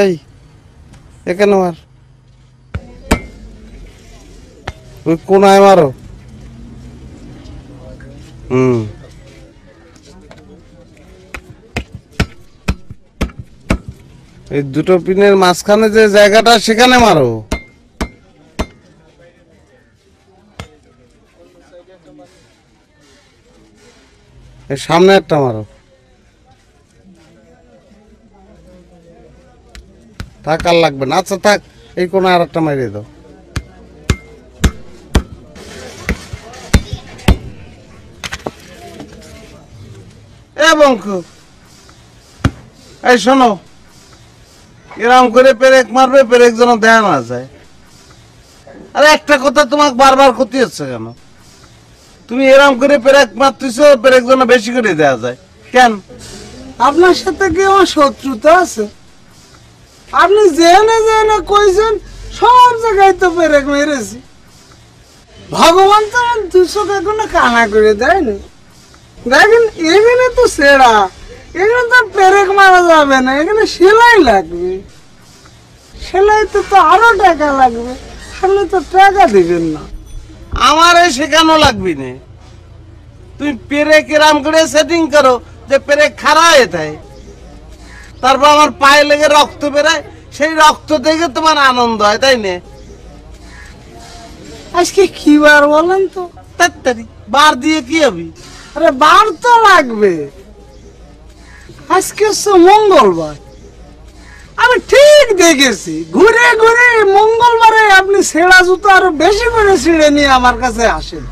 এই এখানে মার, ওই কোনায় মারো। এই দুটো পিনের মাঝখানে যে জায়গাটা সেখানে মারো। এই সামনে একটা মারো। থাক, আর লাগবে না। আচ্ছা থাক, এই কোনায় আর একটা মারিয়ে দাও। এবং এই শোনো, এরকম করে পেরেক মারবে, পেরেক যেন দেয়া না যায়। আরে একটা কথা তোমাকে বারবার ক্ষতি হচ্ছে কেন? তুমি এরকম করে পেরেক মারতেছো, পেরেক যেন বেশি করে দেয়া যায় কেন? আপনার সাথে কি আমার শত্রুতা আছে? আপনি জেনে জেনে কইছেন সব জায়গায় তো পেরেক মেরেছি। ভগবান তো আমার 200 কোনো কানা করে দেয়নি। দেখেন এখানে তো সেরা, এখানে তো পেরেক মারা যাবে না, এখানে সেলাই লাগবে। সেলাইতে তো আরো টাকা লাগবে, আপনি তো টাকা দিবেন না। আমার শেখানো লাগবে না। তুমি পেরেক এরকম করে সেটিং করো যে পেরেক খাড়া হয়ে যায়, তারপর আমার পায়ে লেগে রক্ত বেরায়, সেই রক্ত দেখে তোমার আনন্দ হয়, তাই না? আজকে কি বার বলেন তো? তাড়াতাড়ি বার দিয়ে কি হবি? আরে বার তো লাগবে, আজকে হচ্ছে মঙ্গলবার। আমি ঠিক দেখেছি, ঘুরে ঘুরে মঙ্গলবারে আপনি ছেঁড়া জুতো আরো বেশি করে ছিঁড়ে নিয়ে আমার কাছে আসেন।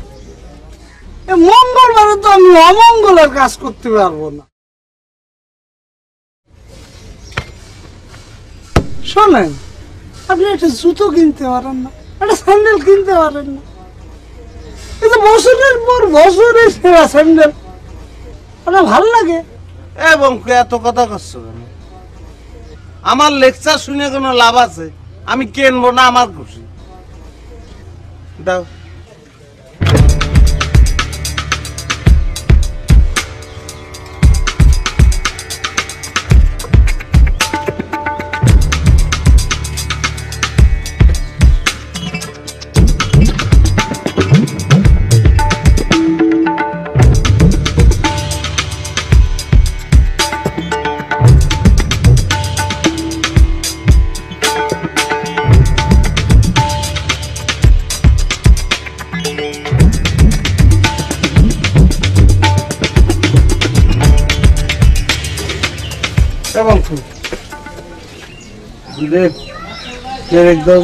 মঙ্গলবারে তো আমি অমঙ্গলের কাজ করতে পারবো না। শোনেন, আপনি একটা জুতো কিনতে পারেন না, একটা স্যান্ডেল কিনতে পারেন না। কিন্তু বছরের পর বছরের ছেঁড়া স্যান্ডেল আপনার ভালো লাগে? এবং এত কথা করছো কেন? আমার লেকচার শুনে কোনো লাভ আছে? আমি কিনবো না, আমার খুশি। দাও। এবং পেরেক দাও।